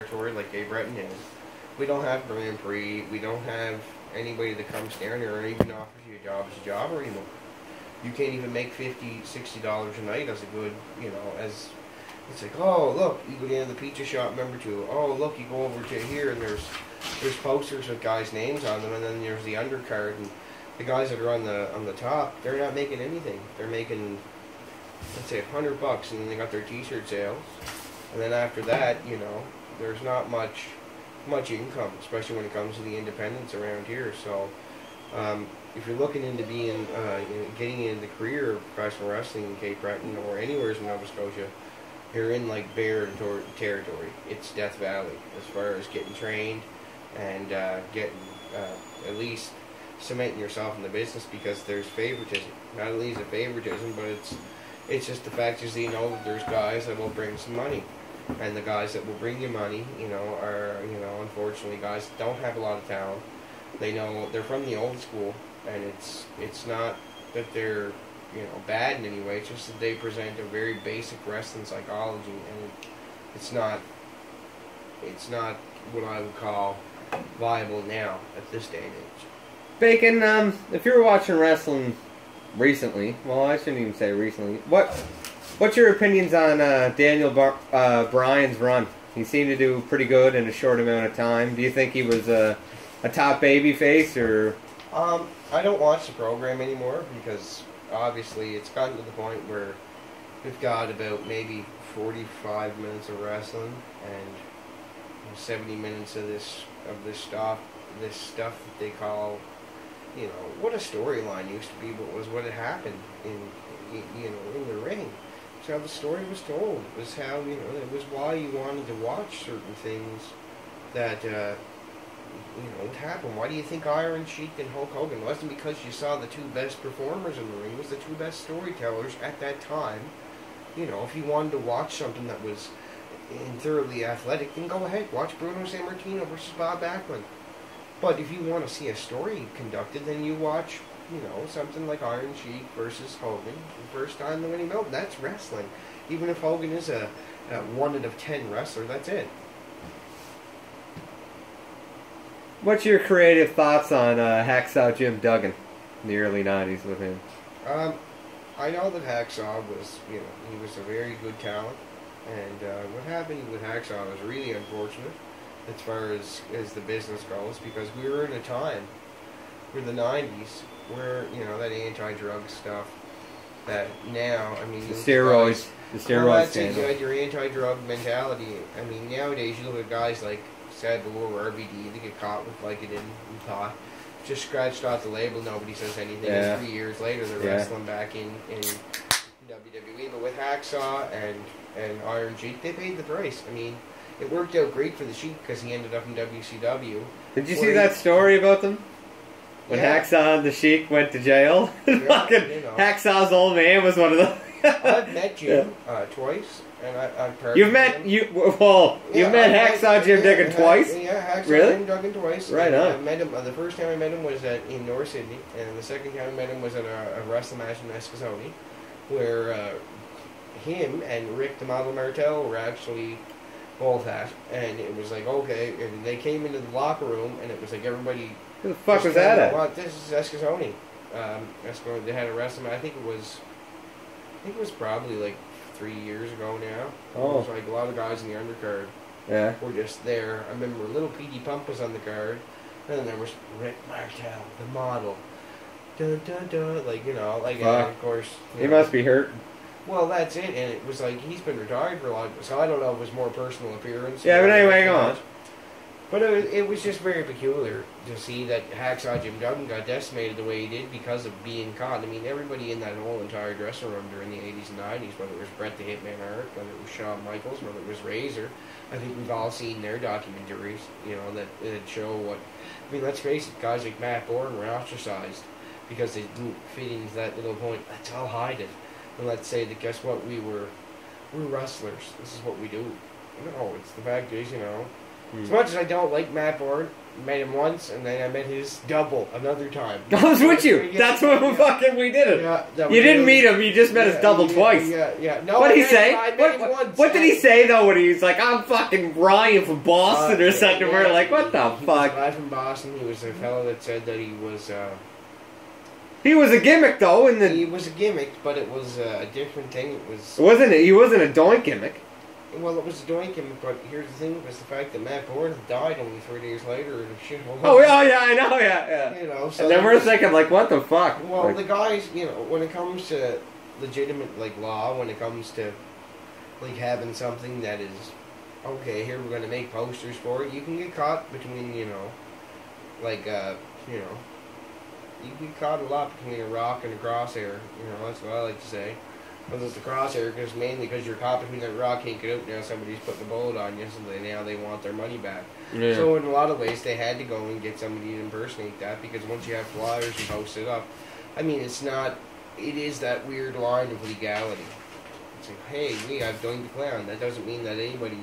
territory like Gabe Breton is. We don't have Grand Prix. We don't have anybody that comes down here and even offers you a job anymore. You can't even make $50, $60 a night as a good, as it's like, oh look, you go down to the pizza shop number 2. Oh look, you go over to here and there's posters with guys' names on them, and then there's the undercard, and the guys that are on the top, they're not making anything. They're making, let's say, $100, and then they got their T-shirt sales, and then after that, there's not much income, especially when it comes to the independents around here. So, if you're looking into being, getting into the career of professional wrestling in Cape Breton or anywhere in Nova Scotia, you're in like bear territory. It's Death Valley as far as getting trained and getting at least cementing yourself in the business, because there's favoritism. Not only is it favoritism, but it's just the fact is that that there's guys that will bring some money, and the guys that will bring you money, are unfortunately guys that don't have a lot of talent. They're from the old school, and it's not that they're bad in any way. It's just that they present a very basic wrestling psychology, and it's not what I would call viable now at this day and age. Bacon, if you were watching wrestling recently, well, I shouldn't even say recently, what's your opinions on Daniel Bryan's run? He seemed to do pretty good in a short amount of time. Do you think he was a top babyface, or? I don't watch the program anymore because obviously it's gotten to the point where we've got about maybe 45 minutes of wrestling and 70 minutes of this stuff that they call, what a storyline used to be, but was what had happened in the ring. It's how the story was told. It was how, it was why you wanted to watch certain things that, would happen. Why do you think Iron Sheik and Hulk Hogan? It wasn't because you saw the two best performers in the ring. It was the two best storytellers at that time. If you wanted to watch something that was thoroughly athletic, then go ahead. Watch Bruno Sammartino versus Bob Backlund. But if you want to see a story conducted, then you watch, something like Iron Sheik versus Hogan, the first time the winning belt. That's wrestling. Even if Hogan is a 1 out of 10 wrestler, that's it. What's your creative thoughts on Hacksaw Jim Duggan in the early 90s with him? I know that Hacksaw was, he was a very good talent, and what happened with Hacksaw was really unfortunate as far as the business goes, because we were in a time, for the 90s, where, that anti-drug stuff, that now, the steroids, that's it, you had your anti-drug mentality. Nowadays you look at guys like Sabu or RVD, they get caught with Vicodin and pot, just scratched off the label, nobody says anything, and 3 years later they're wrestling back in WWE. But with Hacksaw and Iron Sheik, they paid the price. It worked out great for the Sheik because he ended up in WCW. Did you see that story about them? When Hacksaw and the Sheik went to jail? Hacksaw's old man was one of them. I've met Jim twice. And I've You've met Hacksaw Jim Duggan twice? Yeah, Hacksaw really? Jim Duggan twice. Right on. I met him. The first time I met him was in North Sydney, and the second time I met him was at a wrestling match in Eskasoni, where him and Rick the Model Martel were actually both at, and it was like, okay, and they came into the locker room, and it was like everybody. Who the fuck was that at? Well, this is Eskasoni. They had a wrestling. I think it was probably like 3 years ago now. Oh. It was like a lot of guys in the undercard were just there. I remember little Petey Pump was on the card, and then there was Rick Martel, the model. Dun, dun, dun, of course. He must be hurt. Well, that's it, and it was like he's been retired for a long time, so I don't know if it was more personal appearance. Yeah, but anyway, go on. But it was just very peculiar to see that Hacksaw Jim Duggan got decimated the way he did because of being caught. Everybody in that whole entire dressing room during the 80s and 90s, whether it was Bret the Hitman Hart, whether it was Shawn Michaels, whether it was Razor, I think we've all seen their documentaries, that show what... let's face it, guys like Matt Bourne were ostracized because they didn't fit into that little point. Let's all hide it. And let's say that, guess what, we're wrestlers. This is what we do. No, it's the fact is, As much as I don't like Matt Bourne, met him once, and then I met his double another time. I was with you. That's when we did it. Yeah, you didn't meet him. You just met his double twice. Yeah. No, what did he say? I met him once. What did he say though? When he's like, "I'm fucking Ryan from Boston" or something. We're like, "What the fuck?" He was from Boston. He was a fellow that said that he was. He was a gimmick though, and he was a gimmick, but it was a different thing. It was. Wasn't it? He wasn't a doink gimmick. Well, it was a doink gimmick, but here's the thing: was the fact that Matt Bourne died only 3 days later, and shit. Oh yeah, I know, yeah. You know, so and then we're thinking like, what the fuck? Well, like, the guys, you know, when it comes to legitimate like law, when it comes to like having something that is okay, here we're going to make posters for it, you can get caught between, you know, like you know, you can get caught a lot between a rock and a crosshair. You know, that's what I like to say. Whether it's the crosshair, because mainly because you're caught between that rock, can't get out. Now somebody's putting a bullet on you, so now they want their money back. yeah. So in a lot of ways, they had to go and get somebody to impersonate that, because once you have flyers and post it up, I mean, it's not. It is that weird line of legality. It's like, hey, we have Doink the Clown. That doesn't mean that anybody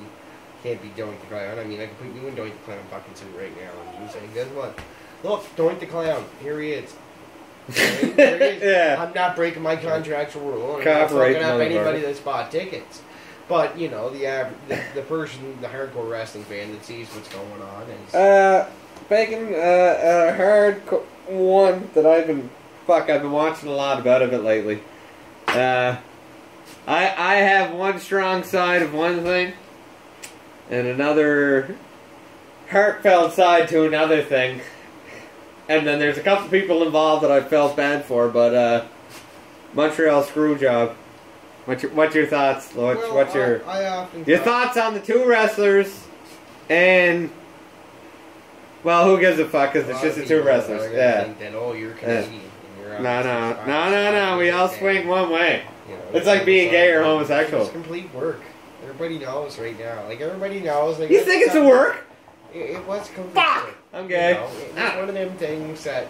can't be Doink the Clown. I mean, I can put you in Doink the Clown fucking suit right now, and you say, guess what? Look, Doink the Clown. Here he is. There he is. Yeah. I'm not breaking my contractual rule. I'm not Copyright fucking up anybody motherfucker. that's bought tickets. But, you know, the person, the hardcore wrestling fan that sees what's going on is... Bacon, hard one that I've been watching a lot about of it lately. I have one strong side of one thing, and another heartfelt side to another thing. And then there's a couple people involved that I felt bad for, but Montreal Screwjob. What's your thoughts? What's your thoughts on the two wrestlers? And well, who gives a fuck? Because it's just the two wrestlers. Yeah. Think that, oh, you're Canadian. No. We all swing one way. You know, It's like being gay or homosexual. It's complete work. Everybody knows right now. Like everybody knows. Like, You think it's a work? It was complete Fuck! work. I'm gay. You know, it's one of them things that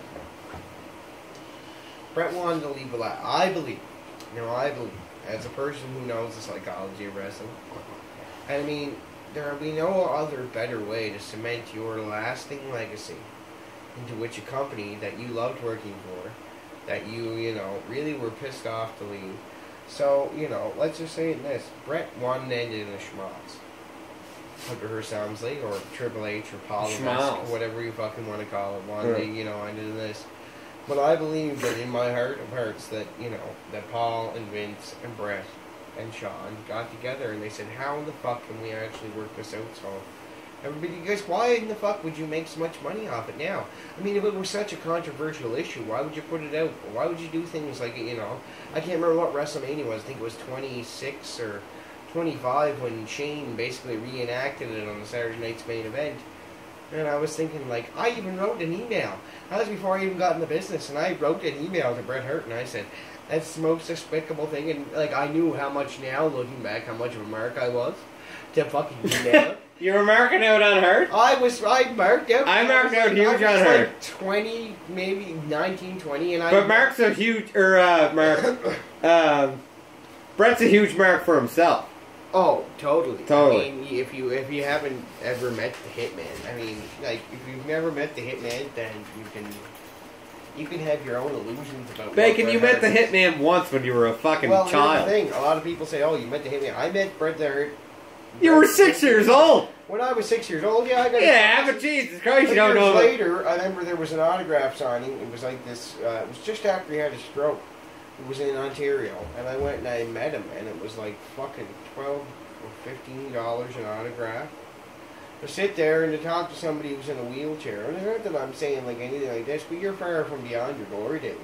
Brett wanted to leave a lot. I believe, as a person who knows the psychology of wrestling, I mean, there will be no other better way to cement your lasting legacy into which a company that you loved working for, that you know, really were pissed off to leave. So, you know, let's just say it this. Brett won and ended in a schmaltz. Hunter Hearst Helmsley, or Triple H, or Paul, or whatever you fucking want to call it, you know, ended in this. But I believe that in my heart of hearts that, you know, that Paul and Vince and Brett and Sean got together and they said, how in the fuck can we actually work this out? So everybody goes, why in the fuck would you make so much money off it now? I mean, if it was such a controversial issue, why would you put it out? Why would you do things like, you know, I can't remember what WrestleMania was. I think it was 26 or 25 when Shane basically reenacted it on the Saturday Night's Main Event. And I was thinking, like, I even wrote an email. That was before I even got in the business, and I wrote an email to Bret Hart, and I said, that's the most despicable thing. And, like, I knew how much now, looking back, how much of a mark I was to fucking email it. You were marking out on Hart? I marked out. I marked out huge on Hart. Hart. Like 20, maybe 19, 20, and But Mark's a huge, Brett's a huge mark for himself. Oh, totally. Totally. I mean, if you haven't ever met the Hitman, I mean, like, if you've never met the Hitman, then you can have your own illusions about. Bacon, you met the Hart is. Hitman once when you were a fucking Well, child. here's the thing. A lot of people say, "Oh, you met the Hitman." I met Bret Hart. You were 6 years old. When I was 6 years old, yeah, I got. Yeah, but Jesus Christ, you don't know. Later, I remember there was an autograph signing. It was like this. It was just after he had a stroke. It was in Ontario, and I went and I met him, and it was like fucking $12 or $15 an autograph. To sit there and to talk to somebody who's in a wheelchair. And it's not that I'm saying like anything like this, but you're far from beyond your glory days.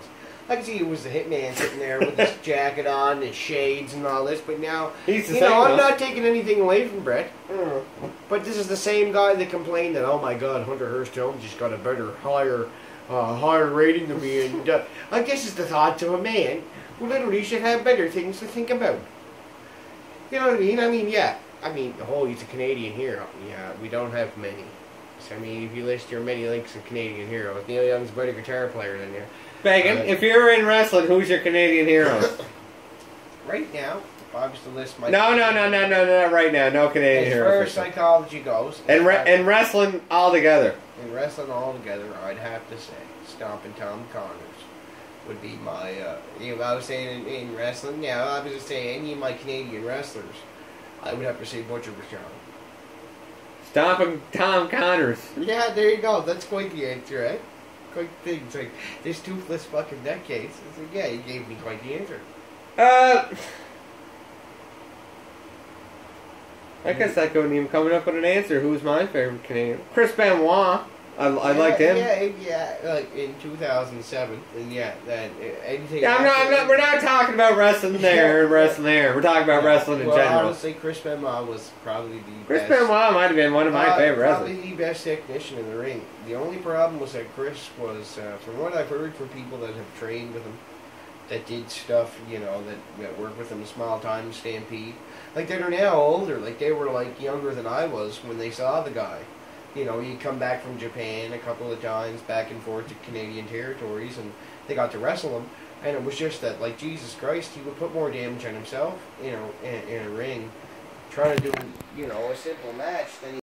I can see it was the Hitman sitting there with his jacket on, his shades and all this, but now, I'm not taking anything away from Brett. But this is the same guy that complained that, oh my God, Hunter Hearst Helmsley just got a better, higher rating than me. And I guess it's the thoughts of a man who literally should have better things to think about. You know what I mean? Yeah. He's a Canadian hero. Yeah, we don't have many. So, I mean, if you list your many links of Canadian heroes, Neil Young's a better guitar player than you. Bacon, if you're in wrestling, who's your Canadian hero? Right now, if I was to list my... No, not right now. No Canadian As hero. far as psychology goes... And wrestling all together. In wrestling all together, I'd have to say Stompin' Tom Connors would be my, I was saying in wrestling, yeah, I was just saying any of my Canadian wrestlers, I would have to say Butcher Pastrana. Stomping Tom Connors. Yeah, there you go. That's quite the answer, right? Quite the thing. It's like, this toothless fucking neck case. It's like, yeah, you gave me quite the answer. I guess that couldn't even coming up with an answer. Who's my favorite Canadian? Chris Benoit. I liked him. Yeah, like in 2007, and yeah, that anything. Yeah, I'm not. We're not talking about wrestling there and wrestling there. We're talking about wrestling in general. Honestly, Chris Benoit was probably the Chris best. Benoit might have been one of my favorite wrestlers. Probably the best technician in the ring. The only problem was that Chris was, from what I've heard from people that have trained with him, that did stuff, that worked with him small time Stampede, like that are now older, like they were like younger than I was when they saw the guy. He'd come back from Japan a couple of times, back and forth to Canadian territories, and they got to wrestle him. And it was just that, like, Jesus Christ, he would put more damage on himself, in a ring, trying to do, a simple match than he